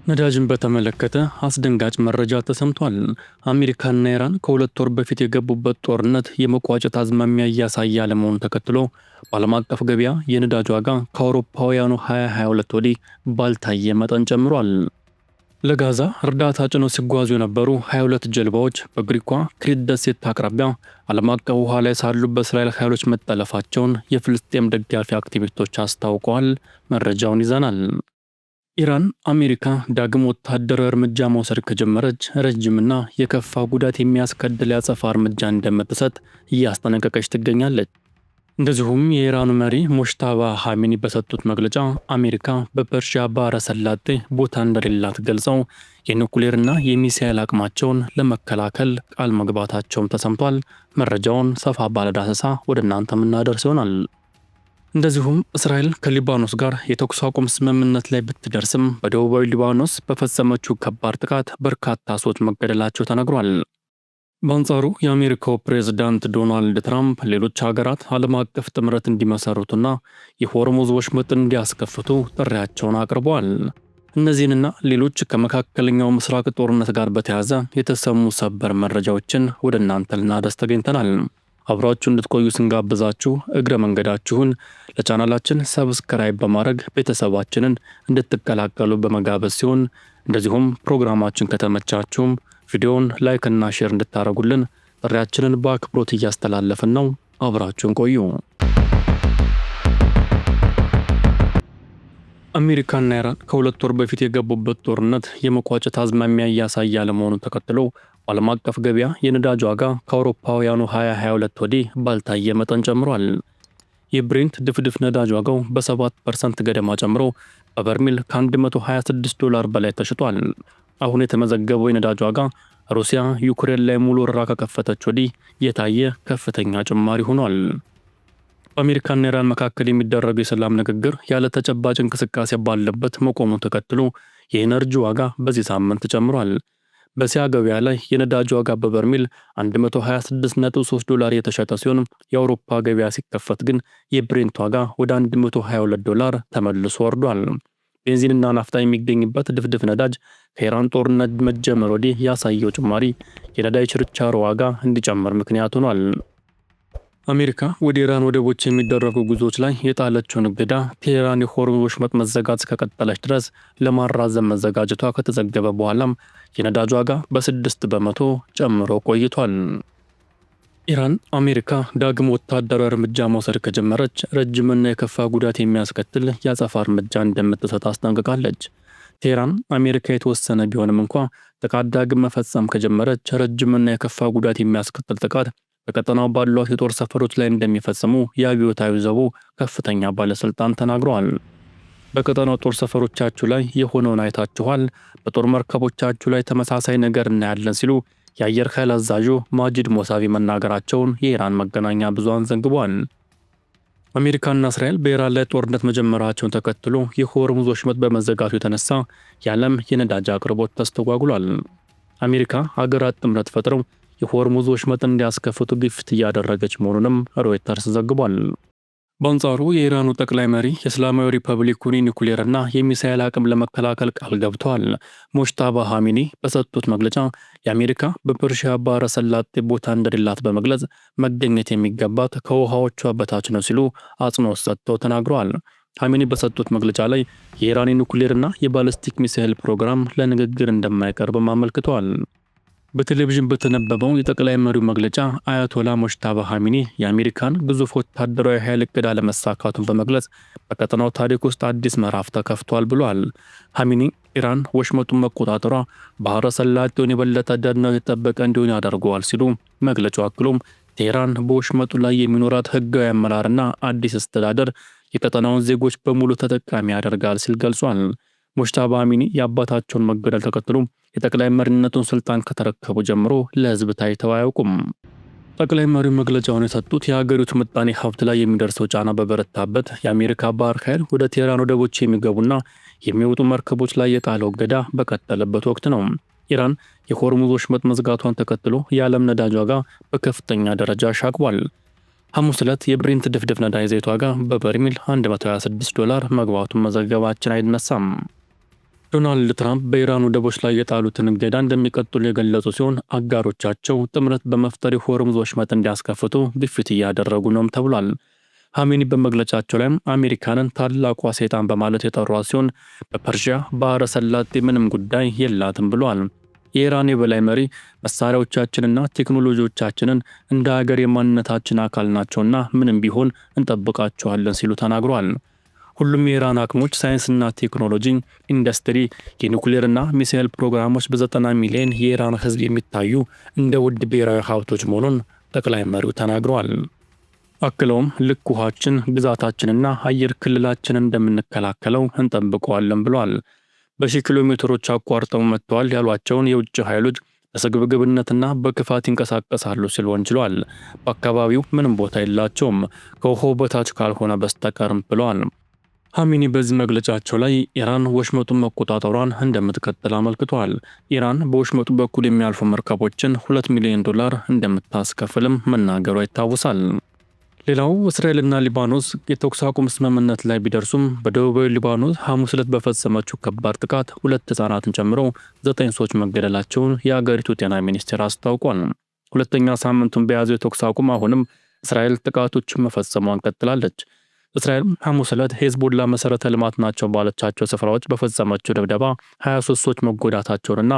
ነዳጅን በተመለከተ አስደንጋጭ መረጃ ተሰምቷል። አሜሪካና ኢራን ከሁለት ወር በፊት የገቡበት ጦርነት የመቋጨት አዝማሚያ እያሳየ አለመሆኑን ተከትሎ በዓለም አቀፍ ገበያ የነዳጅ ዋጋ ከአውሮፓውያኑ 2022 ወዲህ ባልታየ መጠን ጨምሯል። ለጋዛ እርዳታ ጭነው ሲጓዙ የነበሩ 22 ጀልባዎች በግሪኳ ክሪት ደሴት አቅራቢያ ዓለም አቀፍ ውሃ ላይ ሳሉ በእስራኤል ኃይሎች መጠለፋቸውን የፍልስጤም ደጋፊ አክቲቪስቶች አስታውቀዋል። መረጃውን ይዘናል። ኢራን አሜሪካ ዳግም ወታደራዊ እርምጃ መውሰድ ከጀመረች ረጅምና የከፋ ጉዳት የሚያስከትል ያጸፋ እርምጃ እንደምትሰጥ እያስጠነቀቀች ትገኛለች። እንደዚሁም የኢራኑ መሪ ሙጅተባ ኻሜኒ በሰጡት መግለጫ አሜሪካ በፐርሺያ ባህረ ሰላጤ ቦታ እንደሌላት ገልጸው የኒውክሌርና የሚሳኤል አቅማቸውን ለመከላከል ቃል መግባታቸውም ተሰምቷል። መረጃውን ሰፋ ባለ ዳሰሳ ወደ እናንተ የምናደርስ ይሆናል። እንደዚሁም እስራኤል ከሊባኖስ ጋር የተኩስ አቁም ስምምነት ላይ ብትደርስም በደቡባዊ ሊባኖስ በፈጸመችው ከባድ ጥቃት በርካታ ሰዎች መገደላቸው ተነግሯል። በአንጻሩ የአሜሪካው ፕሬዝዳንት ዶናልድ ትራምፕ ሌሎች ሀገራት ዓለም አቀፍ ጥምረት እንዲመሰርቱና የሆርሙዝ ወሽመጥን እንዲያስከፍቱ ጥሪያቸውን አቅርበዋል። እነዚህንና ሌሎች ከመካከለኛው ምስራቅ ጦርነት ጋር በተያያዘ የተሰሙ ሰበር መረጃዎችን ወደ እናንተ ልናደርስ ተገኝተናል። አብራችሁ እንድትቆዩ ስንጋብዛችሁ እግረ መንገዳችሁን ለቻናላችን ሰብስክራይብ በማድረግ ቤተሰባችንን እንድትቀላቀሉ በመጋበዝ ሲሆን እንደዚሁም ፕሮግራማችን ከተመቻችሁም ቪዲዮውን ላይክ እና ሼር እንድታደርጉልን ጥሪያችንን በአክብሮት እያስተላለፍን ነው። አብራችሁን ቆዩ። አሜሪካና ኢራን ከሁለት ወር በፊት የገቡበት ጦርነት የመቋጨት አዝማሚያ እያሳየ አለመሆኑን ተከትሎ በዓለም አቀፍ ገበያ የነዳጅ ዋጋ ከአውሮፓውያኑ 2022 ወዲህ ባልታየ መጠን ጨምሯል። የብሬንት ድፍድፍ ነዳጅ ዋጋው በ7% ገደማ ጨምሮ በበርሜል ከ126 በላይ ተሽጧል። አሁን የተመዘገበው የነዳጅ ዋጋ ሩሲያ ዩክሬን ላይ ሙሉ ወረራ ከከፈተች ወዲህ የታየ ከፍተኛ ጭማሪ ሆኗል። በአሜሪካና ኢራን መካከል የሚደረገው የሰላም ንግግር ያለ ተጨባጭ እንቅስቃሴ ባለበት መቆሙን ተከትሎ የኤነርጂ ዋጋ በዚህ ሳምንት ጨምሯል። በእስያ ገበያ ላይ የነዳጅ ዋጋ በበርሜል $126.3 የተሸጠ ሲሆን የአውሮፓ ገበያ ሲከፈት ግን የብሬንት ዋጋ ወደ $122 ተመልሶ ወርዷል። ቤንዚንና ናፍጣ የሚገኝበት ድፍድፍ ነዳጅ ከኢራን ጦርነት መጀመር ወዲህ ያሳየው ጭማሪ የነዳጅ ችርቻሮ ዋጋ እንዲጨምር ምክንያት ሆኗል። አሜሪካ ወደ ኢራን ወደቦች የሚደረጉ ጉዞዎች ላይ የጣለችውን እገዳ ቴህራን የሆርሙዝ ወሽመጥ መዘጋት እስከቀጠለች ድረስ ለማራዘም መዘጋጀቷ ከተዘገበ በኋላም የነዳጅ ዋጋ በ6 በመቶ ጨምሮ ቆይቷል። ኢራን አሜሪካ ዳግም ወታደራዊ እርምጃ መውሰድ ከጀመረች ረጅምና የከፋ ጉዳት የሚያስከትል የአጸፋ እርምጃ እንደምትሰጥ አስጠንቅቃለች። ቴህራን አሜሪካ የተወሰነ ቢሆንም እንኳ ጥቃት ዳግም መፈጸም ከጀመረች ረጅምና የከፋ ጉዳት የሚያስከትል ጥቃት በቀጠናው ባሏት የጦር ሰፈሮች ላይ እንደሚፈጽሙ የአብዮታዊ ዘቡ ከፍተኛ ባለስልጣን ተናግረዋል። በቀጠናው ጦር ሰፈሮቻችሁ ላይ የሆነውን አይታችኋል፣ በጦር መርከቦቻችሁ ላይ ተመሳሳይ ነገር እናያለን ሲሉ የአየር ኃይል አዛዡ ማጂድ ሞሳቪ መናገራቸውን የኢራን መገናኛ ብዙሃን ዘግቧል። አሜሪካና እስራኤል በኢራን ላይ ጦርነት መጀመራቸውን ተከትሎ የሆርሙዝ ወሽመጥ በመዘጋቱ የተነሳ የዓለም የነዳጅ አቅርቦት ተስተጓጉሏል። አሜሪካ ሀገራት ጥምረት ፈጥረው የሆርሙዝ ወሽመጥ እንዲያስከፍቱ ግፊት እያደረገች መሆኑንም ሮይተርስ ዘግቧል። በአንጻሩ የኢራኑ ጠቅላይ መሪ የእስላማዊ ሪፐብሊኩን ኒውክሌርና የሚሳኤል አቅም ለመከላከል ቃል ገብተዋል። ሙጅተባ ኻሜኒ በሰጡት መግለጫ የአሜሪካ በፐርሺያ ባህረ ሰላጤ ቦታ እንደሌላት በመግለጽ መገኘት የሚገባት ከውሃዎቿ በታች ነው ሲሉ አጽንኦት ሰጥተው ተናግረዋል። ኻሜኒ በሰጡት መግለጫ ላይ የኢራን ኒውክሌርና የባሊስቲክ ሚሳኤል ፕሮግራም ለንግግር እንደማይቀርብም አመልክተዋል። በቴሌቪዥን በተነበበው የጠቅላይ መሪው መግለጫ አያቶላ ሙጅተባ ኻሜኒ የአሜሪካን ግዙፍ ወታደራዊ ኃይል እቅድ አለመሳካቱን በመግለጽ በቀጠናው ታሪክ ውስጥ አዲስ ምዕራፍ ተከፍቷል ብሏል። ኻሜኒ ኢራን ወሽመጡን መቆጣጠሯ ባህረ ሰላጤውን የበለጠ ደህንነቱ የተጠበቀ እንዲሆን ያደርገዋል ሲሉ መግለጫው አክሎም ቴህራን በወሽመጡ ላይ የሚኖራት ህጋዊ አመራርና አዲስ አስተዳደር የቀጠናውን ዜጎች በሙሉ ተጠቃሚ ያደርጋል ሲል ገልጿል። ሙጅተባ ኻሜኒ የአባታቸውን መገደል ተከትሎ የጠቅላይ መሪነቱን ስልጣን ከተረከቡ ጀምሮ ለህዝብ ታይተው አያውቁም። ጠቅላይ መሪው መግለጫውን የሰጡት የሀገሪቱ ምጣኔ ሀብት ላይ የሚደርሰው ጫና በበረታበት የአሜሪካ ባህር ኃይል ወደ ቴህራን ወደቦች የሚገቡና የሚወጡ መርከቦች ላይ የጣለው እገዳ በቀጠለበት ወቅት ነው። ኢራን የሆርሙዝ ወሽመጥ መዝጋቷን ተከትሎ የዓለም ነዳጅ ዋጋ በከፍተኛ ደረጃ አሻቅቧል። ሐሙስ ዕለት የብሬንት ድፍድፍ ነዳጅ ዘይት ዋጋ በበርሜል $126 መግባቱን መዘገባችን አይነሳም። ዶናልድ ትራምፕ በኢራን ወደቦች ላይ የጣሉትን እገዳ እንደሚቀጥሉ የገለጹ ሲሆን አጋሮቻቸው ጥምረት በመፍጠር የሆርሙዝ ወሽመጥ እንዲያስከፍቱ ግፊት እያደረጉ ነውም ተብሏል። ኻሜኒ በመግለጫቸው ላይም አሜሪካንን ታላቋ ሰይጣን በማለት የጠሯት ሲሆን በፐርሺያ ባህረ ሰላጤ ምንም ጉዳይ የላትም ብለዋል። የኢራን የበላይ መሪ መሳሪያዎቻችንና ቴክኖሎጂዎቻችንን እንደ ሀገር የማንነታችን አካል ናቸውና ምንም ቢሆን እንጠብቃቸዋለን ሲሉ ተናግረዋል። ሁሉም የኢራን አቅሞች፣ ሳይንስና ቴክኖሎጂ፣ ኢንዱስትሪ፣ የኒውክሌርና ሚሳኤል ፕሮግራሞች በ90 ሚሊዮን የኢራን ሕዝብ የሚታዩ እንደ ውድ ብሔራዊ ሀብቶች መሆኑን ጠቅላይ መሪው ተናግረዋል። አክለውም ልክ ውሃችን፣ ግዛታችንና አየር ክልላችንን እንደምንከላከለው እንጠብቀዋለን ብለዋል። በሺህ ኪሎ ሜትሮች አቋርጠው መጥተዋል ያሏቸውን የውጭ ኃይሎች በስግብግብነትና በክፋት ይንቀሳቀሳሉ ሲል ወንጅለዋል። በአካባቢው ምንም ቦታ የላቸውም ከውሃው በታች ካልሆነ በስተቀርም ብለዋል። ኻሜኒ በዚህ መግለጫቸው ላይ ኢራን ወሽመጡን መቆጣጠሯን እንደምትቀጥል አመልክተዋል። ኢራን በወሽመጡ በኩል የሚያልፉ መርከቦችን $2 ሚሊዮን እንደምታስከፍልም መናገሯ ይታወሳል። ሌላው እስራኤልና ሊባኖስ የተኩስ አቁም ስምምነት ላይ ቢደርሱም በደቡባዊ ሊባኖስ ሐሙስ ዕለት በፈጸመችው ከባድ ጥቃት 2 ሕፃናትን ጨምሮ 9 ሰዎች መገደላቸውን የአገሪቱ ጤና ሚኒስቴር አስታውቋል። ሁለተኛ ሳምንቱን በያዘው የተኩስ አቁም አሁንም እስራኤል ጥቃቶችን መፈጸሟን ቀጥላለች። እስራኤል ሐሙስ ዕለት ሄዝቦላ መሰረተ ልማት ናቸው ባለቻቸው ስፍራዎች በፈጸመችው ድብደባ 23 ሰዎች መጎዳታቸውንና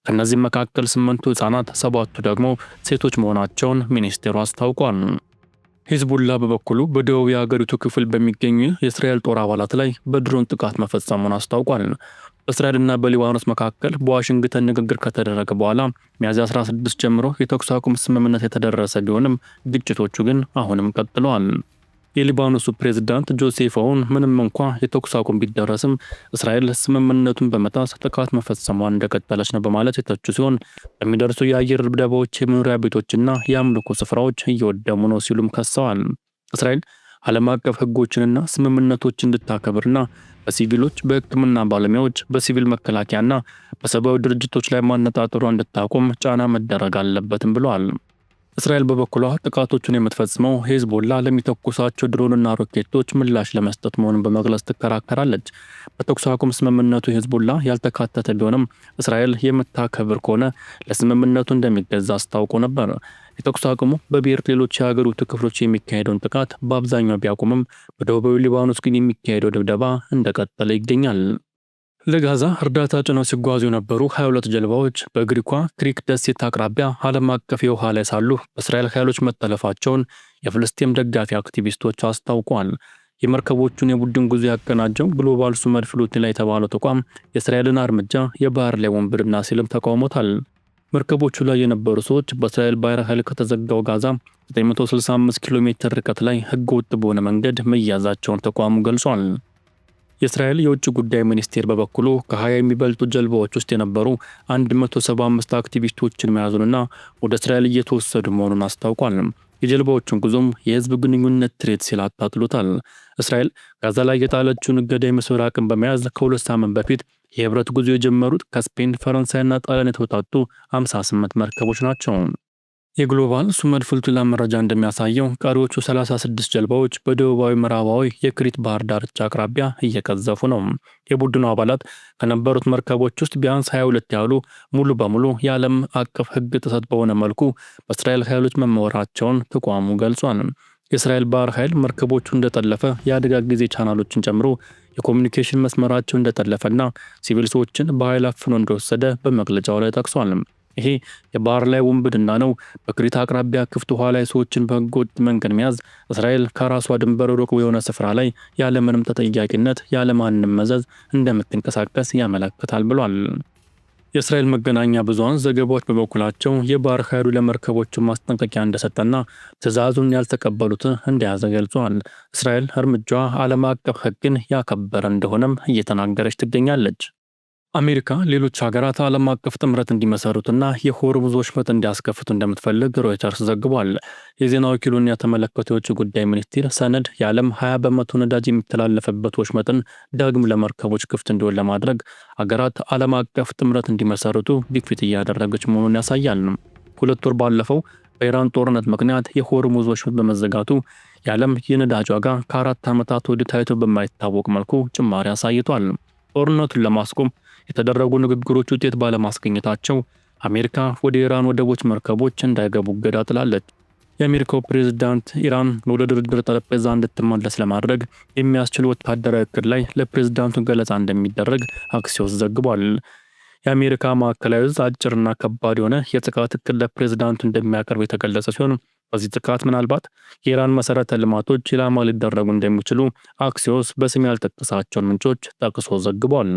ከነዚህም መካከል 8ቱ ሕፃናት፣ 7ቱ ደግሞ ሴቶች መሆናቸውን ሚኒስቴሩ አስታውቋል። ሄዝቦላ በበኩሉ በደቡብ የአገሪቱ ክፍል በሚገኙ የእስራኤል ጦር አባላት ላይ በድሮን ጥቃት መፈጸሙን አስታውቋል። በእስራኤልና በሊባኖስ መካከል በዋሽንግተን ንግግር ከተደረገ በኋላ ሚያዝያ 16 ጀምሮ የተኩስ አቁም ስምምነት የተደረሰ ቢሆንም ግጭቶቹ ግን አሁንም ቀጥለዋል። የሊባኖሱ ፕሬዝዳንት ጆሴፍ አውን ምንም እንኳ የተኩስ አቁም ቢደረስም እስራኤል ስምምነቱን በመጣስ ጥቃት መፈጸሟን እንደቀጠለች ነው በማለት የተቹ ሲሆን በሚደርሱ የአየር ድብደባዎች የመኖሪያ ቤቶችና የአምልኮ ስፍራዎች እየወደሙ ነው ሲሉም ከሰዋል። እስራኤል ዓለም አቀፍ ሕጎችንና ስምምነቶችን እንድታከብርና በሲቪሎች፣ በሕክምና ባለሙያዎች፣ በሲቪል መከላከያና በሰብአዊ ድርጅቶች ላይ ማነጣጠሯ እንድታቆም ጫና መደረግ አለበትም ብለዋል። እስራኤል በበኩሏ ጥቃቶቹን የምትፈጽመው ሄዝቦላ ለሚተኩሳቸው ድሮንና ሮኬቶች ምላሽ ለመስጠት መሆኑን በመግለጽ ትከራከራለች። በተኩስ አቁም ስምምነቱ ሄዝቦላ ያልተካተተ ቢሆንም እስራኤል የምታከብር ከሆነ ለስምምነቱ እንደሚገዛ አስታውቆ ነበር። የተኩስ አቁሙ በብሔር ሌሎች የሀገሪቱ ክፍሎች የሚካሄደውን ጥቃት በአብዛኛው ቢያቆምም በደቡባዊ ሊባኖስ ግን የሚካሄደው ድብደባ እንደቀጠለ ይገኛል። ለጋዛ እርዳታ ጭነው ሲጓዙ የነበሩ 22 ጀልባዎች በግሪኳ ክሪክ ደሴት አቅራቢያ ዓለም አቀፍ የውሃ ላይ ሳሉ በእስራኤል ኃይሎች መጠለፋቸውን የፍልስጤም ደጋፊ አክቲቪስቶች አስታውቀዋል። የመርከቦቹን የቡድን ጉዞ ያቀናጀው ግሎባል ሱመድ ፍሎቲላ የተባለው ተቋም የእስራኤልን እርምጃ የባህር ላይ ወንብድና ሲልም ተቃውሞታል። መርከቦቹ ላይ የነበሩ ሰዎች በእስራኤል ባህር ኃይል ከተዘጋው ጋዛ 965 ኪሎ ሜትር ርቀት ላይ ህገወጥ በሆነ መንገድ መያዛቸውን ተቋሙ ገልጿል። የእስራኤል የውጭ ጉዳይ ሚኒስቴር በበኩሉ ከ20 የሚበልጡ ጀልባዎች ውስጥ የነበሩ 175 አክቲቪስቶችን መያዙንና ወደ እስራኤል እየተወሰዱ መሆኑን አስታውቋል። የጀልባዎቹን ጉዞም የህዝብ ግንኙነት ትርኢት ሲል አጣጥሎታል። እስራኤል ጋዛ ላይ የጣለችውን እገዳ የመስበር አቅም በመያዝ ከ2 ሳምንት በፊት የህብረት ጉዞ የጀመሩት ከስፔን፣ ፈረንሳይና ጣሊያን የተውጣጡ 58 መርከቦች ናቸው። የግሎባል ሱመድ ፍሎቲላ መረጃ እንደሚያሳየው ቀሪዎቹ 36 ጀልባዎች በደቡባዊ ምዕራባዊ የክሪት ባህር ዳርቻ አቅራቢያ እየቀዘፉ ነው። የቡድኑ አባላት ከነበሩት መርከቦች ውስጥ ቢያንስ 22 ያህሉ ሙሉ በሙሉ የዓለም አቀፍ ህግ ጥሰት በሆነ መልኩ በእስራኤል ኃይሎች መመወራቸውን ተቋሙ ገልጿል። የእስራኤል ባህር ኃይል መርከቦቹ እንደጠለፈ የአደጋ ጊዜ ቻናሎችን ጨምሮ የኮሚኒኬሽን መስመራቸው እንደጠለፈና ሲቪል ሰዎችን በኃይል አፍኖ እንደወሰደ በመግለጫው ላይ ጠቅሷል። ይሄ የባህር ላይ ውንብድና ነው። በክሪት አቅራቢያ ክፍት ውሃ ላይ ሰዎችን በህገወጥ መንገድ መያዝ እስራኤል ከራሷ ድንበር ሩቅ የሆነ ስፍራ ላይ ያለምንም ተጠያቂነት ያለማንም መዘዝ እንደምትንቀሳቀስ ያመለክታል ብሏል። የእስራኤል መገናኛ ብዙሃን ዘገባዎች በበኩላቸው የባህር ኃይሉ ለመርከቦቹ ማስጠንቀቂያ እንደሰጠና ትዕዛዙን ያልተቀበሉት እንደያዘ ገልጿል። እስራኤል እርምጃዋ ዓለም አቀፍ ህግን ያከበረ እንደሆነም እየተናገረች ትገኛለች። አሜሪካ ሌሎች ሀገራት ዓለም አቀፍ ጥምረት እንዲመሰርቱና የሆርሙዝ ወሽመጥ እንዲያስከፍቱ እንደምትፈልግ ሮይተርስ ዘግቧል። የዜና ወኪሉን የተመለከተው የውጭ ጉዳይ ሚኒስቴር ሰነድ የዓለም 20% ነዳጅ የሚተላለፍበት ወሽመጥን ዳግም ለመርከቦች ክፍት እንዲሆን ለማድረግ ሀገራት ዓለም አቀፍ ጥምረት እንዲመሰርቱ ግፊት እያደረገች መሆኑን ያሳያል። 2 ወር ባለፈው በኢራን ጦርነት ምክንያት የሆርሙዝ ወሽመጥ በመዘጋቱ የዓለም የነዳጅ ዋጋ ከ4 ዓመታት ወዲህ ታይቶ በማይታወቅ መልኩ ጭማሪ አሳይቷል። ጦርነቱን ለማስቆም የተደረጉ ንግግሮች ውጤት ባለማስገኘታቸው አሜሪካ ወደ ኢራን ወደቦች መርከቦች እንዳይገቡ እገዳ ጥላለች። የአሜሪካው ፕሬዝዳንት ኢራን ወደ ድርድር ጠረጴዛ እንድትመለስ ለማድረግ የሚያስችል ወታደራዊ እቅድ ላይ ለፕሬዝዳንቱ ገለጻ እንደሚደረግ አክሲዮስ ዘግቧል። የአሜሪካ ማዕከላዊ ዕዝ አጭርና ከባድ የሆነ የጥቃት እቅድ ለፕሬዝዳንቱ እንደሚያቀርብ የተገለጸ ሲሆን በዚህ ጥቃት ምናልባት የኢራን መሰረተ ልማቶች ኢላማ ሊደረጉ እንደሚችሉ አክሲዮስ በስም ያልጠቀሳቸውን ምንጮች ጠቅሶ ዘግቧል።